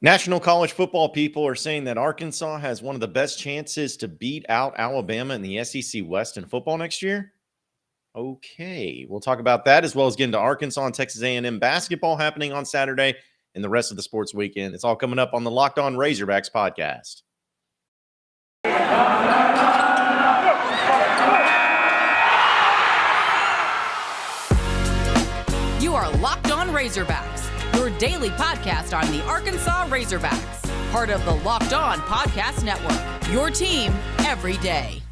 National college football people are saying that Arkansas has one of the best chances to beat out Alabama in the SEC West in football next year. Okay, we'll talk about that as well as get into Arkansas and Texas A&M basketball happening on Saturday and the rest of the sports weekend. It's all coming up on the Locked On Razorbacks podcast. You are Locked On Razorbacks, your daily podcast on the Arkansas Razorbacks, part of the Locked On Podcast Network, your team every day.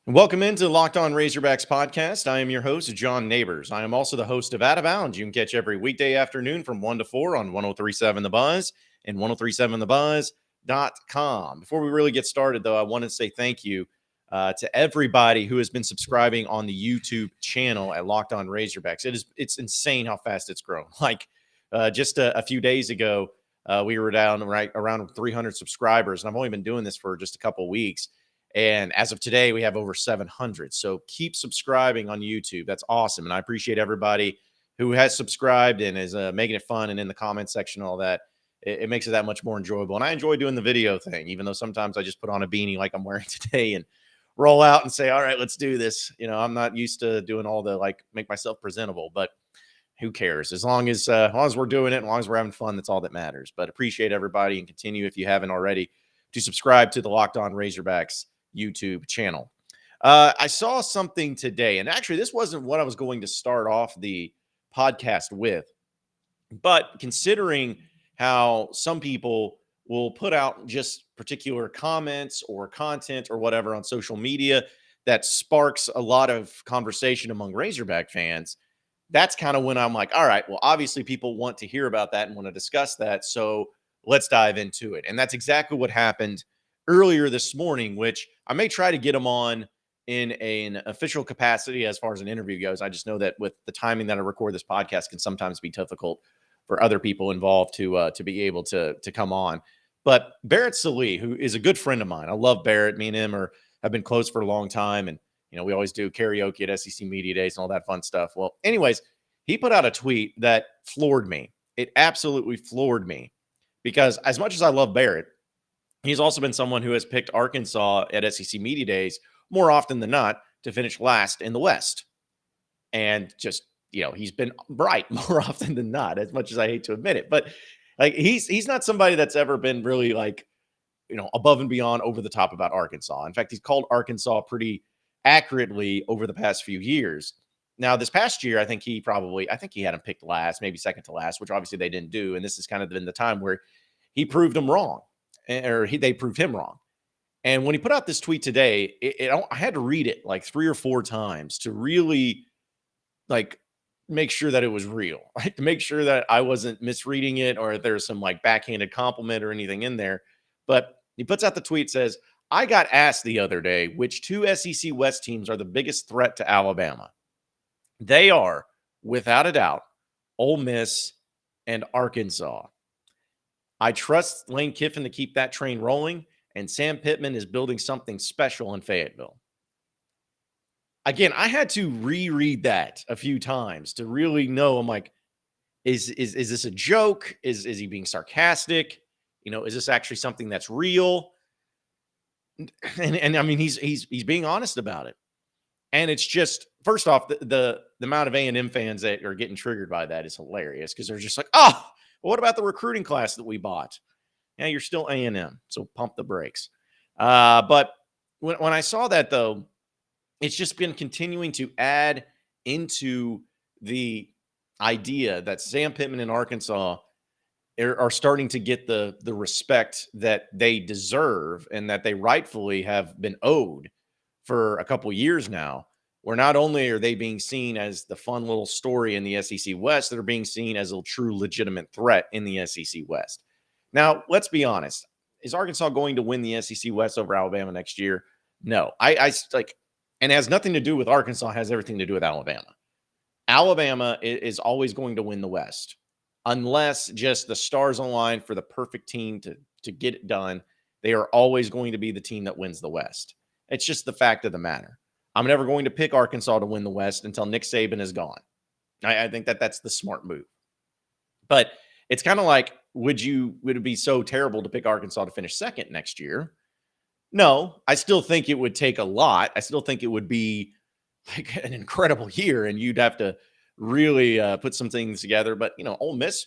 Welcome into the Locked On Razorbacks podcast. I am your host, John Nabors. I am also the host of Out of Bounds. You can catch every weekday afternoon from 1 to 4 on 103.7 The Buzz and 103.7thebuzz.com. Before we really get started, though, I want to say thank you to everybody who has been subscribing on the YouTube channel at Locked On Razorbacks. It's insane how fast it's grown. Just a few days ago, we were down right around 300 subscribers, and I've only been doing this for just a couple weeks. And as of today, we have over 700. So keep subscribing on YouTube. That's awesome. And I appreciate everybody who has subscribed and is making it fun and in the comment section, all that. It makes it that much more enjoyable. And I enjoy doing the video thing, even though sometimes I just put on a beanie like I'm wearing today and roll out and say, all right, let's do this. You know, I'm not used to doing all the make myself presentable, but who cares? As long as we're doing it, as long as we're having fun, that's all that matters. But appreciate everybody and continue, if you haven't already, to subscribe to the Locked On Razorbacks YouTube channel. I saw something today, and actually this wasn't what I was going to start off the podcast with, but considering how some people will put out just particular comments or content or whatever on social media that sparks a lot of conversation among Razorback fans, that's kind of when I'm like, all right, well, obviously people want to hear about that and want to discuss that, so let's dive into it. And that's exactly what happened earlier this morning, which I may try to get them on in an official capacity as far as an interview goes. I just know that with the timing that I record this podcast can sometimes be difficult for other people involved to be able to come on. But Barrett Sallee, who is a good friend of mine, I love Barrett. Me and him have been close for a long time, and we always do karaoke at SEC Media Days and all that fun stuff. Well, anyways, he put out a tweet that floored me. It absolutely floored me, because as much as I love Barrett, he's also been someone who has picked Arkansas at SEC Media Days more often than not to finish last in the West. And just, he's been right more often than not, as much as I hate to admit it. But he's not somebody that's ever been really above and beyond, over the top about Arkansas. In fact, he's called Arkansas pretty accurately over the past few years. Now, this past year, I think he had him picked last, maybe second to last, which obviously they didn't do. And this has kind of been the time where he proved them wrong. They proved him wrong. And when he put out this tweet today, I had to read it like 3 or 4 times to really make sure that it was real, to make sure that I wasn't misreading it or there's some backhanded compliment or anything in there. But he puts out the tweet, says, "I got asked the other day which 2 SEC West teams are the biggest threat to Alabama. They are, without a doubt, Ole Miss and Arkansas. I trust Lane Kiffin to keep that train rolling, and Sam Pittman is building something special in Fayetteville." Again, I had to reread that a few times to really know. I'm like, is this a joke? Is he being sarcastic? Is this actually something that's real? And I mean, he's being honest about it. And it's just, first off, the amount of A&M fans that are getting triggered by that is hilarious, because they're just like, oh, well, what about the recruiting class that we bought? Yeah, you're still A&M, so pump the brakes. But when I saw that, though, it's just been continuing to add into the idea that Sam Pittman and Arkansas are starting to get the respect that they deserve and that they rightfully have been owed for a couple years now, where not only are they being seen as the fun little story in the SEC West, they're being seen as a true legitimate threat in the SEC West. Now, let's be honest. Is Arkansas going to win the SEC West over Alabama next year? No. And it has nothing to do with Arkansas. It has everything to do with Alabama. Alabama is always going to win the West, unless just the stars align for the perfect team to get it done. They are always going to be the team that wins the West. It's just the fact of the matter. I'm never going to pick Arkansas to win the West until Nick Saban is gone. I think that's the smart move. But it's kind of like, would it be so terrible to pick Arkansas to finish second next year? No, I still think it would take a lot. I still think it would be like an incredible year, and you'd have to really put some things together. But Ole Miss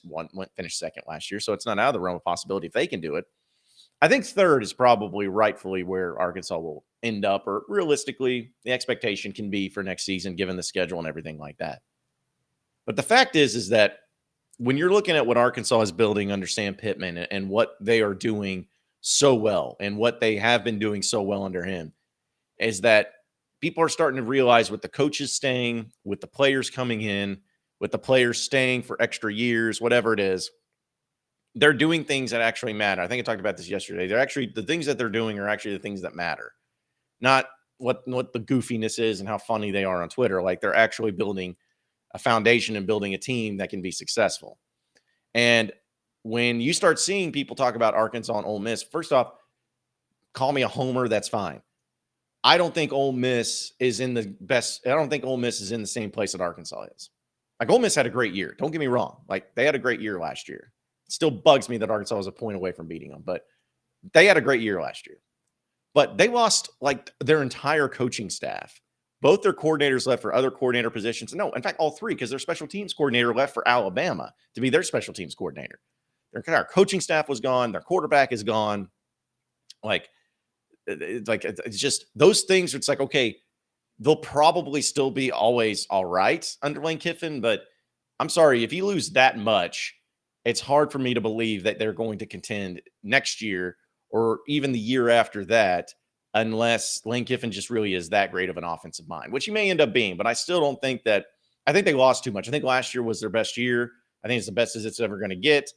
finished second last year, so it's not out of the realm of possibility if they can do it. I think third is probably rightfully where Arkansas will end up, or realistically, the expectation can be for next season, given the schedule and everything like that. But the fact is that when you're looking at what Arkansas is building under Sam Pittman and what they are doing so well and what they have been doing so well under him, is that people are starting to realize with the coaches staying, with the players coming in, with the players staying for extra years, whatever it is, they're doing things that actually matter. I think I talked about this yesterday. The things that they're doing are actually the things that matter, not what the goofiness is and how funny they are on Twitter. Like, they're actually building a foundation and building a team that can be successful. And when you start seeing people talk about Arkansas and Ole Miss, first off, call me a homer. That's fine. I don't think Ole Miss is in the best. I don't think Ole Miss is in the same place that Arkansas is. Like, Ole Miss had a great year. Don't get me wrong. Like, they had a great year last year. It still bugs me that Arkansas was a point away from beating them, but they had a great year last year. But they lost like their entire coaching staff. Both their coordinators left for other coordinator positions. No, in fact, all three, because their special teams coordinator left for Alabama to be their special teams coordinator. Their entire coaching staff was gone. Their quarterback is gone. It's just those things. It's like, okay, they'll probably still be always all right under Lane Kiffin, but I'm sorry, if you lose that much, it's hard for me to believe that they're going to contend next year or even the year after that, unless Lane Kiffin just really is that great of an offensive mind, which he may end up being. But I still don't think that. I think they lost too much. I think last year was their best year. I think it's the best as it's ever going to get.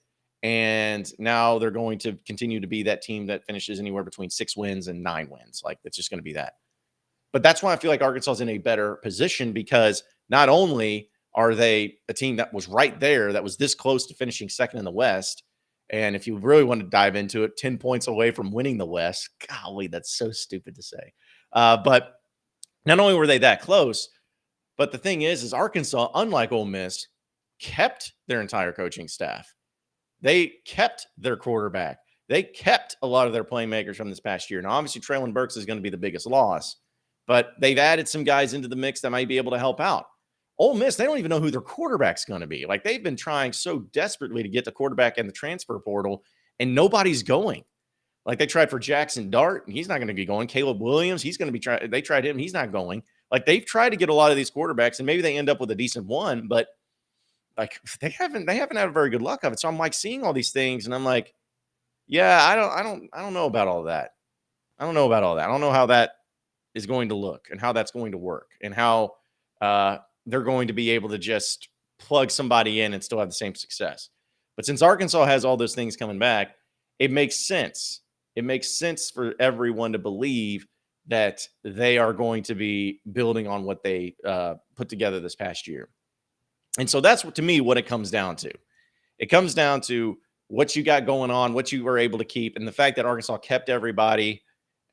And now they're going to continue to be that team that finishes anywhere between 6 wins and 9 wins. Like, it's just going to be that. But that's why I feel like Arkansas is in a better position, because not only are they a team that was right there, that was this close to finishing second in the West, and if you really want to dive into it, 10 points away from winning the West. Golly, that's so stupid to say. But not only were they that close, but the thing is Arkansas, unlike Ole Miss, kept their entire coaching staff. They kept their quarterback. They kept a lot of their playmakers from this past year. Now, obviously, Traylon Burks is going to be the biggest loss, but they've added some guys into the mix that might be able to help out. Ole Miss, they don't even know who their quarterback's going to be. Like, they've been trying so desperately to get the quarterback in the transfer portal, and nobody's going. Like, they tried for Jackson Dart, and he's not going to be going. Caleb Williams, he's going to be trying. They tried him, he's not going. Like, they've tried to get a lot of these quarterbacks, and maybe they end up with a decent one, but like, they haven't had very good luck of it. So I'm like seeing all these things, and I'm like, yeah, I don't know about all that. I don't know about all that. I don't know how that is going to look and how that's going to work and how they're going to be able to just plug somebody in and still have the same success. But since Arkansas has all those things coming back, it makes sense. It makes sense for everyone to believe that they are going to be building on what they put together this past year. And so that's to me what it comes down to. It comes down to what you got going on, what you were able to keep, and the fact that Arkansas kept everybody,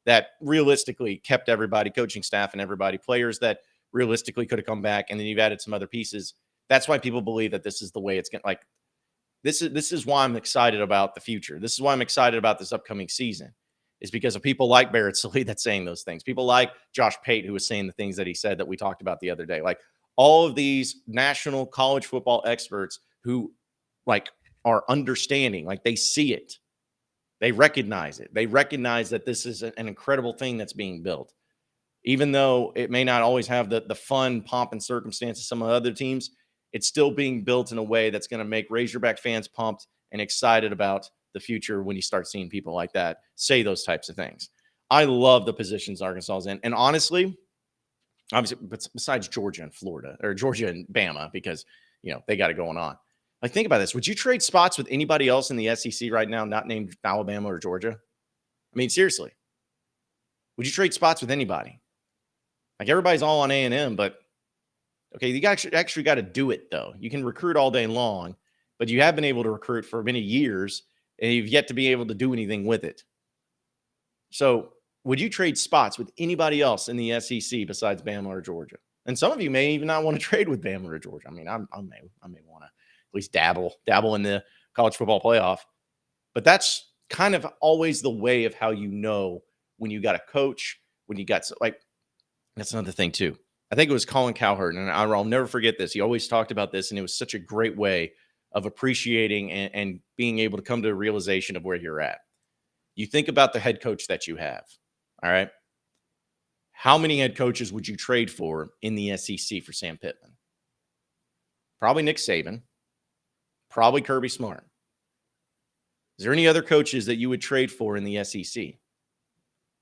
that realistically kept everybody, coaching staff and everybody, players that realistically could have come back, and then you've added some other pieces. That's why people believe that this is the way it's going to, like, this is why I'm excited about the future. This is why I'm excited about this upcoming season, is because of people like Barrett Sallee that's saying those things. People like Josh Pate, who was saying the things that he said that we talked about the other day. Like, all of these national college football experts who like are understanding, like, they see it. They recognize it. They recognize that this is an incredible thing that's being built. Even though it may not always have the fun pomp and circumstances some of the other teams, it's still being built in a way that's going to make Razorback fans pumped and excited about the future when you start seeing people like that say those types of things. I love the positions Arkansas is in. And honestly, obviously, besides Georgia and Florida, or Georgia and Bama, because, they got it going on. Like, think about this. Would you trade spots with anybody else in the SEC right now, not named Alabama or Georgia? I mean, seriously. Would you trade spots with anybody? Like, everybody's all on A&M, but, okay, you actually got to do it, though. You can recruit all day long, but you have been able to recruit for many years, and you've yet to be able to do anything with it. So, would you trade spots with anybody else in the SEC besides Bama or Georgia? And some of you may even not want to trade with Bama or Georgia. I mean, I may want to at least dabble in the college football playoff. But that's kind of always the way of how you know when you got a coach, when you got like, that's another thing too. I think it was Colin Cowherd, and I'll never forget this. He always talked about this, and it was such a great way of appreciating and being able to come to a realization of where you're at. You think about the head coach that you have. All right. How many head coaches would you trade for in the SEC for Sam Pittman? Probably Nick Saban. Probably Kirby Smart. Is there any other coaches that you would trade for in the SEC?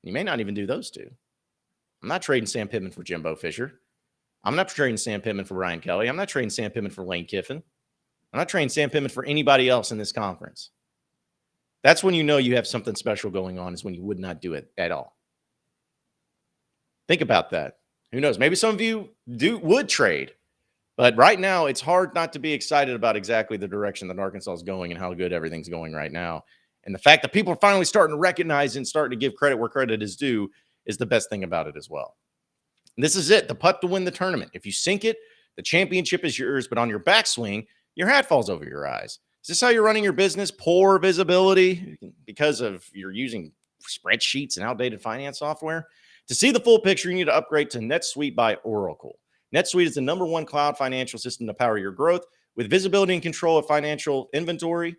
You may not even do those two. I'm not trading Sam Pittman for Jimbo Fisher. I'm not trading Sam Pittman for Ryan Kelly. I'm not trading Sam Pittman for Lane Kiffin. I'm not trading Sam Pittman for anybody else in this conference. That's when you know you have something special going on, is when you would not do it at all. Think about that. Who knows? Maybe some of you would trade. But right now, it's hard not to be excited about exactly the direction that Arkansas is going and how good everything's going right now. And the fact that people are finally starting to recognize and starting to give credit where credit is due is the best thing about it as well. And this is it, the putt to win the tournament. If you sink it, the championship is yours, but on your backswing, your hat falls over your eyes. Is this how you're running your business? Poor visibility because of you're using spreadsheets and outdated finance software? To see the full picture, you need to upgrade to NetSuite by Oracle. NetSuite is the #1 cloud financial system to power your growth with visibility and control of financial inventory,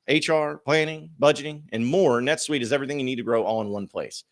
HR, planning, budgeting, and more. NetSuite is everything you need to grow all in one place.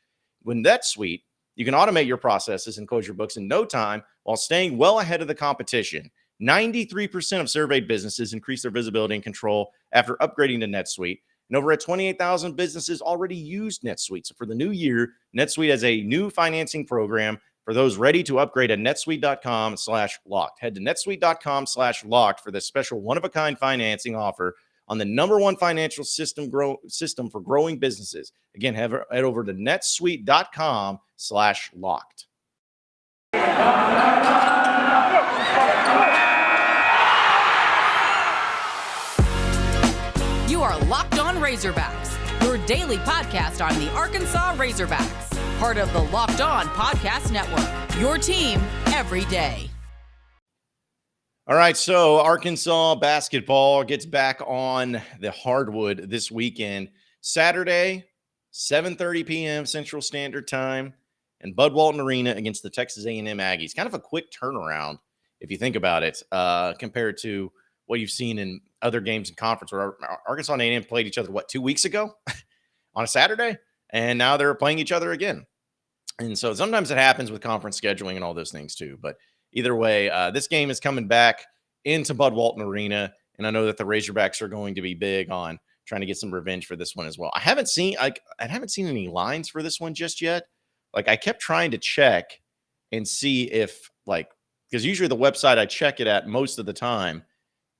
With NetSuite, you can automate your processes and close your books in no time while staying well ahead of the competition. 93% of surveyed businesses increase their visibility and control after upgrading to NetSuite. And over 28,000 businesses already use NetSuite. So for the new year, NetSuite has a new financing program for those ready to upgrade at netsuite.com/locked. Head to netsuite.com/locked for this special one-of-a-kind financing offer on the #1 financial system for growing businesses. Again, head over to netsuite.com/locked. You are Locked On Razorbacks, your daily podcast on the Arkansas Razorbacks. Part of the Locked On Podcast Network, your team every day. All right, so Arkansas basketball gets back on the hardwood this weekend. Saturday, 7:30 p.m. Central Standard Time, and Bud Walton Arena against the Texas A&M Aggies. Kind of a quick turnaround, if you think about it, compared to what you've seen in other games in conference, where Arkansas and A&M played each other, 2 weeks ago on a Saturday? And now they're playing each other again. And so sometimes it happens with conference scheduling and all those things too. But either way, this game is coming back into Bud Walton Arena. And I know that the Razorbacks are going to be big on trying to get some revenge for this one as well. I haven't seen any lines for this one just yet. I kept trying to check and see if because usually the website I check it at most of the time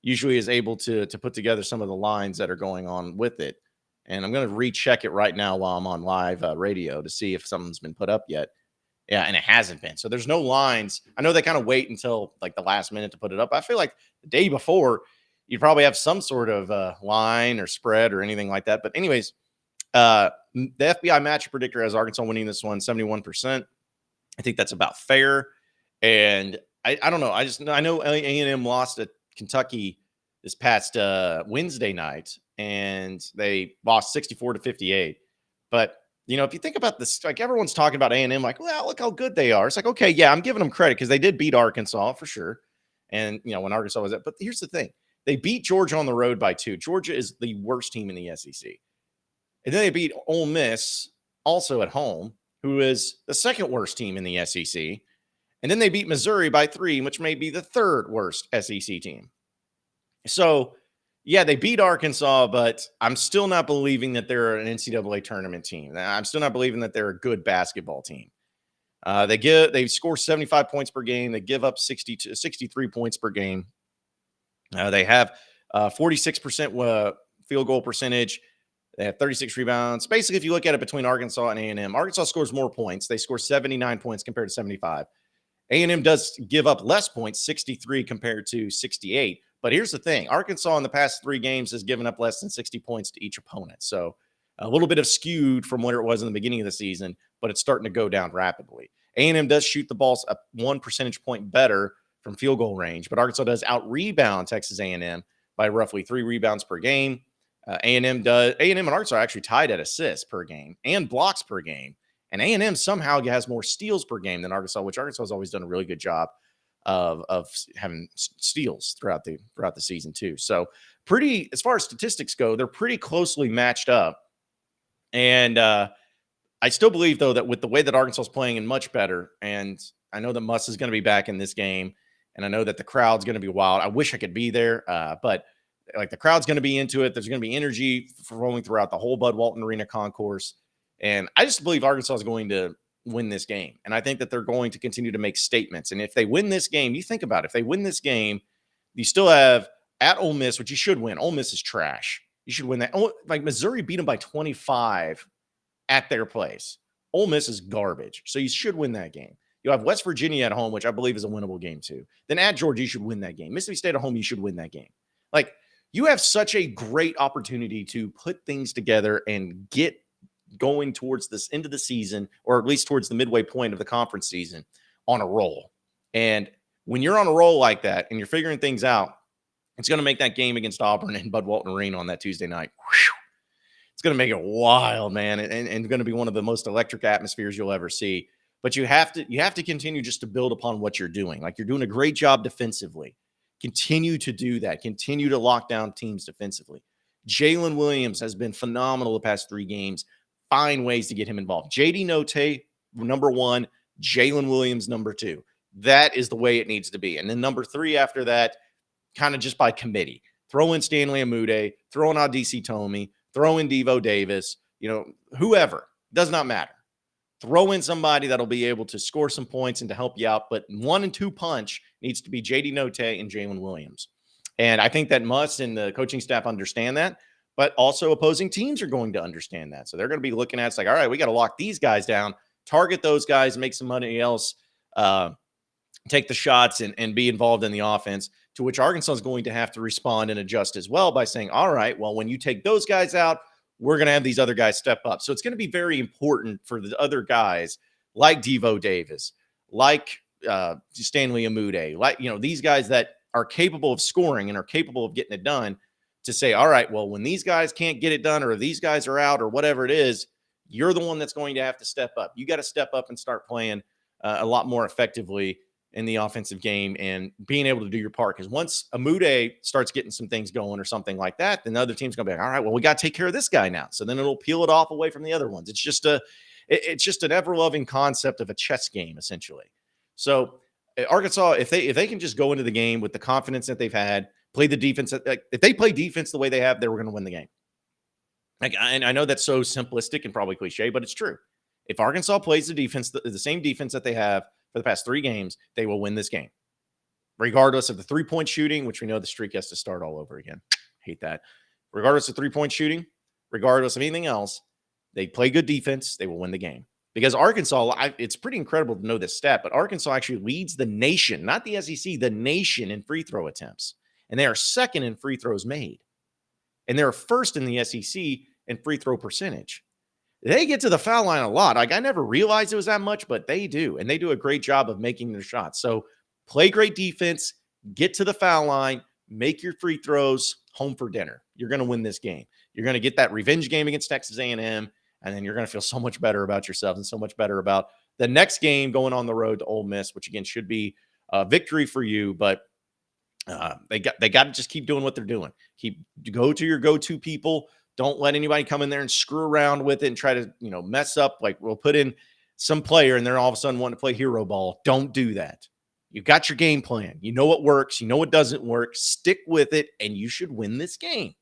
usually is able to put together some of the lines that are going on with it. And I'm going to recheck it right now while I'm on live radio to see if something's been put up yet. Yeah, and it hasn't been. So there's no lines. I know they kind of wait until the last minute to put it up. I feel like the day before, you'd probably have some sort of line or spread or anything like that. But anyways, the FBI match predictor has Arkansas winning this one 71%. I think that's about fair. And I don't know. I know A&M lost at Kentucky this past Wednesday night, and they lost 64-58. But, if you think about this, everyone's talking about A&M, well, look how good they are. It's okay, yeah, I'm giving them credit because they did beat Arkansas for sure. And, when Arkansas was but here's the thing. They beat Georgia on the road by 2. Georgia is the worst team in the SEC. And then they beat Ole Miss also at home, who is the second worst team in the SEC. And then they beat Missouri by 3, which may be the third worst SEC team. So, yeah, they beat Arkansas, but I'm still not believing that they're an NCAA tournament team. I'm still not believing that they're a good basketball team. They score 75 points per game. They give up 63 points per game. They have 46% field goal percentage. They have 36 rebounds. Basically, if you look at it between Arkansas and A&M, Arkansas scores more points. They score 79 points compared to 75. A&M does give up less points, 63 compared to 68. But here's the thing. Arkansas in the past 3 games has given up less than 60 points to each opponent. So a little bit of skewed from where it was in the beginning of the season, but it's starting to go down rapidly. A&M does shoot the balls up 1 percentage point better from field goal range, but Arkansas does out-rebound Texas A&M by roughly 3 rebounds per game. A&M and Arkansas are actually tied at assists per game and blocks per game. And A&M somehow has more steals per game than Arkansas, which Arkansas has always done a really good job of having steals throughout the season too. So pretty, as far as statistics go, they're pretty closely matched up. And I still believe, though, that with the way that Arkansas is playing and much better, and I know that Muss is going to be back in this game, and I know that the crowd's going to be wild. I wish I could be there, but like the crowd's going to be into it. There's going to be energy rolling throughout the whole Bud Walton Arena concourse. And I just believe Arkansas is going to win this game. And I think that they're going to continue to make statements. And if they win this game, you think about it, if they win this game, you still have at Ole Miss, which you should win. Ole Miss is trash. You should win that. Oh, like Missouri beat them by 25 at their place. Ole Miss is garbage. So you should win that game. You have West Virginia at home, which I believe is a winnable game too. Then at Georgia, you should win that game. Mississippi State at home, you should win that game. Like, you have such a great opportunity to put things together and get going towards this end of the season, or at least towards the midway point of the conference season, on a roll. And when you're on a roll like that and you're figuring things out, it's going to make that game against Auburn and Bud Walton Arena on that Tuesday night. Whew, it's going to make it wild, man, and going to be one of the most electric atmospheres you'll ever see. But you have to continue just to build upon what you're doing. Like, you're doing a great job defensively. Continue to do that. Continue to lock down teams defensively. Jaylen Williams has been phenomenal the past 3 games. Find ways to get him involved. JD Notae, number 1. Jaylen Williams, number 2. That is the way it needs to be. And then number 3 after that, kind of just by committee. Throw in Stanley Amude, throw in Adisi Tomi, throw in Devo Davis, whoever. Does not matter. Throw in somebody that'll be able to score some points and to help you out. But 1 and 2 punch needs to be JD Notae and Jaylen Williams. And I think that Muss and the coaching staff understand that. But also opposing teams are going to understand that. So they're going to be looking at it. It's like, all right, we got to lock these guys down, target those guys, make somebody else take the shots and be involved in the offense, to which Arkansas is going to have to respond and adjust as well by saying, all right, well, when you take those guys out, we're going to have these other guys step up. So it's going to be very important for the other guys like Devo Davis, like Stanley Amude, like, these guys that are capable of scoring and are capable of getting it done, to say, all right, well, when these guys can't get it done, or these guys are out, or whatever it is, you're the one that's going to have to step up. You got to step up and start playing a lot more effectively in the offensive game and being able to do your part. Because once Amude starts getting some things going or something like that, then the other team's going to be like, all right, well, we got to take care of this guy now. So then it'll peel it off away from the other ones. It's just an ever-loving concept of a chess game, essentially. So Arkansas, if they can just go into the game with the confidence that they've had, play the defense, if they play defense the way they have, they were going to win the game. And I know that's so simplistic and probably cliche, but it's true. If Arkansas plays the defense, the same defense that they have for the past 3 games, they will win this game, regardless of the 3-point shooting, which we know the streak has to start all over again. Hate that. Regardless of 3-point shooting, regardless of anything else, they play good defense, they will win the game. Because Arkansas, it's pretty incredible to know this stat, but Arkansas actually leads the nation, not the SEC, the nation in free throw attempts. And they are second in free throws made. And they're first in the SEC in free throw percentage. They get to the foul line a lot. Like, I never realized it was that much, but they do. And they do a great job of making their shots. So play great defense, get to the foul line, make your free throws, home for dinner. You're going to win this game. You're going to get that revenge game against Texas A&M, and then you're going to feel so much better about yourself and so much better about the next game going on the road to Ole Miss, which, again, should be a victory for you. But they got to just keep doing what they're doing. Go to your go-to people. Don't let anybody come in there and screw around with it and try to, mess up. Like, we'll put in some player and they're all of a sudden wanting to play hero ball. Don't do that. You've got your game plan. You know what works. You know what doesn't work. Stick with it, and you should win this game.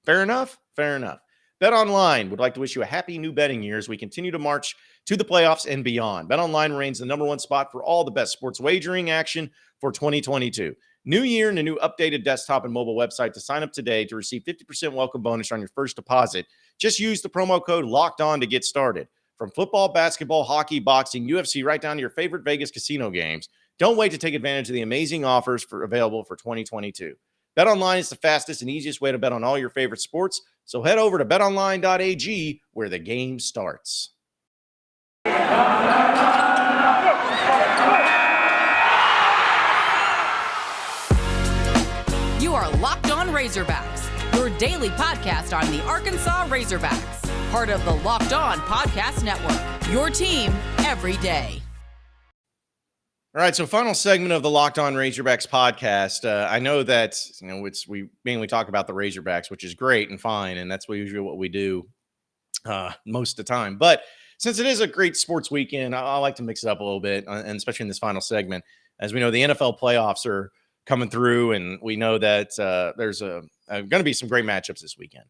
Fair enough? Fair enough. BetOnline would like to wish you a happy new betting year as we continue to march to the playoffs and beyond. BetOnline remains the number 1 spot for all the best sports wagering action for 2022. New year and a new updated desktop and mobile website to sign up today to receive 50% welcome bonus on your first deposit. Just use the promo code LOCKEDON to get started. From football, basketball, hockey, boxing, UFC, right down to your favorite Vegas casino games. Don't wait to take advantage of the amazing offers available for 2022. BetOnline is the fastest and easiest way to bet on all your favorite sports. So head over to betonline.ag where the game starts. You are Locked On Razorbacks, your daily podcast on the Arkansas Razorbacks, part of the Locked On Podcast Network, your team every day. All right, so final segment of the Locked On Razorbacks podcast. I know that we mainly talk about the Razorbacks, which is great and fine, and that's usually what we do most of the time. But since it is a great sports weekend, I like to mix it up a little bit, and especially in this final segment. As we know, the NFL playoffs are coming through, and we know that there's going to be some great matchups this weekend.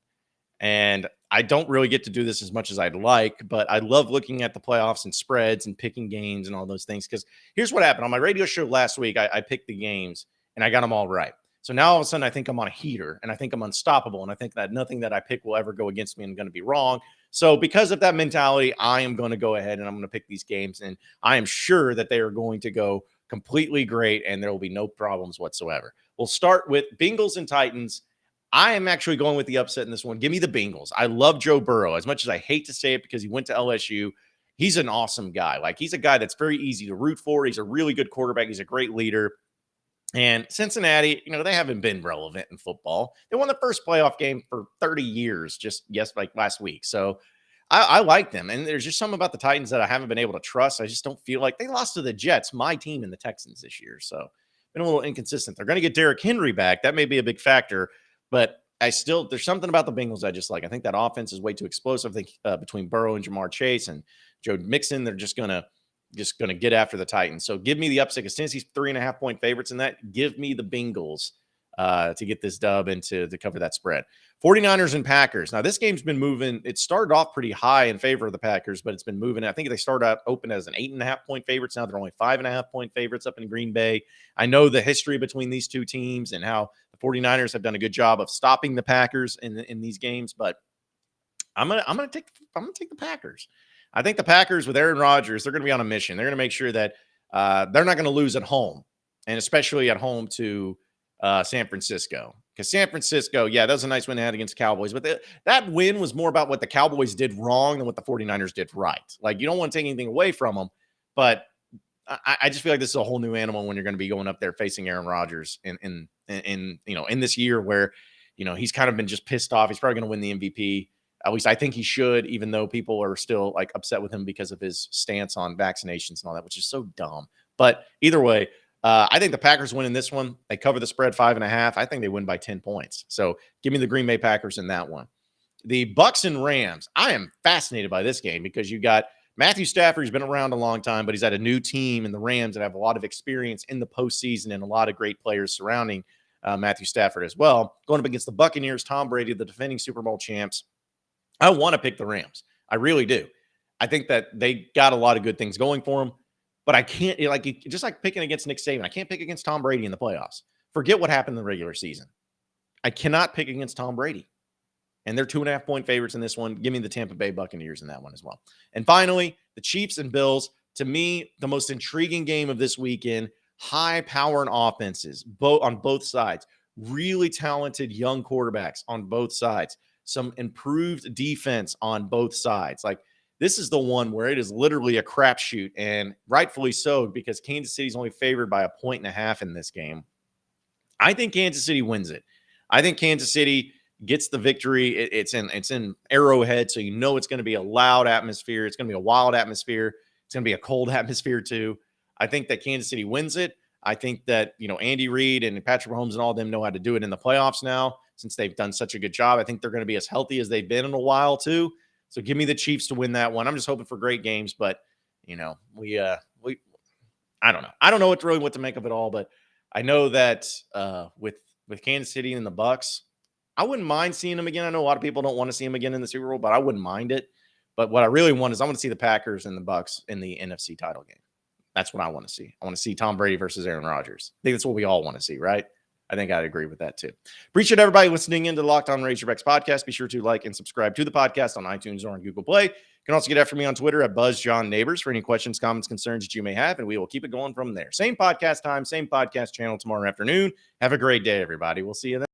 And I don't really get to do this as much as I'd like, but I love looking at the playoffs and spreads and picking games and all those things. Because here's what happened. On my radio show last week, I picked the games, and I got them all right. So now all of a sudden I think I'm on a heater, and I think I'm unstoppable, and I think that nothing that I pick will ever go against me and I'm going to be wrong. So because of that mentality, I am going to go ahead and I'm going to pick these games, and I am sure that they are going to go completely great, and there will be no problems whatsoever. We'll start with Bengals and Titans. I am actually going with the upset in this one. Give me the Bengals. I love Joe Burrow. As much as I hate to say it because he went to LSU, he's an awesome guy. Like, he's a guy that's very easy to root for. He's a really good quarterback. He's a great leader. And Cincinnati, they haven't been relevant in football. They won the first playoff game for 30 years, like last week. So I like them. And there's just something about the Titans that I haven't been able to trust. I just don't feel like they lost to the Jets, my team, and the Texans this year. So been a little inconsistent. They're going to get Derrick Henry back. That may be a big factor. But there's something about the Bengals I just like. I think that offense is way too explosive. I think between Burrow and Jamar Chase and Joe Mixon, they're just gonna get after the Titans. So give me the upset because Tennessee's 3.5-point favorites in that. Give me the Bengals to get this dub and to cover that spread. 49ers and Packers. Now, this game's been moving. It started off pretty high in favor of the Packers, but it's been moving. I think they started out open as an 8.5-point favorites. Now they're only 5.5-point favorites up in Green Bay. I know the history between these two teams and how the 49ers have done a good job of stopping the Packers in these games, but I'm gonna take the Packers. I think the Packers with Aaron Rodgers, they're going to be on a mission. They're going to make sure that they're not going to lose at home, and especially at home to San Francisco. Because San Francisco, that was a nice win they had against the Cowboys, but that win was more about what the Cowboys did wrong than what the 49ers did right. Like, you don't want to take anything away from them, but I just feel like this is a whole new animal when you're going to be going up there facing Aaron Rodgers in this year where, he's kind of been just pissed off. He's probably going to win the MVP. At least I think he should, even though people are still like upset with him because of his stance on vaccinations and all that, which is so dumb. But either way, I think the Packers win in this one. They cover the spread 5.5. I think they win by 10 points. So give me the Green Bay Packers in that one. The Bucks and Rams. I am fascinated by this game because you got Matthew Stafford, who's been around a long time, but he's at a new team in the Rams that have a lot of experience in the postseason and a lot of great players surrounding Matthew Stafford as well. Going up against the Buccaneers, Tom Brady, the defending Super Bowl champs. I want to pick the Rams. I really do. I think that they got a lot of good things going for them. But I can't, just like picking against Nick Saban, I can't pick against Tom Brady in the playoffs. Forget what happened in the regular season. I cannot pick against Tom Brady. And they're 2.5-point favorites in this one. Give me the Tampa Bay Buccaneers in that one as well. And finally, the Chiefs and Bills. To me, the most intriguing game of this weekend. High power and offenses on both sides. Really talented young quarterbacks on both sides. Some improved defense on both sides. Like, this is the one where it is literally a crapshoot, and rightfully so, because Kansas City's only favored by 1.5 in this game. I think Kansas City wins it. I think Kansas City gets the victory. It's in Arrowhead, so it's going to be a loud atmosphere. It's going to be a wild atmosphere. It's going to be a cold atmosphere too. I think that Kansas City wins it. I think that Andy Reid and Patrick Mahomes and all of them know how to do it in the playoffs now, since they've done such a good job. I think they're going to be as healthy as they've been in a while too. So give me the Chiefs to win that one. I'm just hoping for great games, but I don't know. I don't know what to make of it all, but I know that with Kansas City and the Bucks, I wouldn't mind seeing them again. I know a lot of people don't want to see them again in the Super Bowl, but I wouldn't mind it. But what I really want is I want to see the Packers and the Bucks in the NFC title game. That's what I want to see. I want to see Tom Brady versus Aaron Rodgers. I think that's what we all want to see, right? I think I'd agree with that too. Appreciate everybody listening in to the Locked On Razorbacks podcast. Be sure to like and subscribe to the podcast on iTunes or on Google Play. You can also get after me on Twitter at BuzzJohnNabors for any questions, comments, concerns that you may have, and we will keep it going from there. Same podcast time, same podcast channel tomorrow afternoon. Have a great day, everybody. We'll see you then.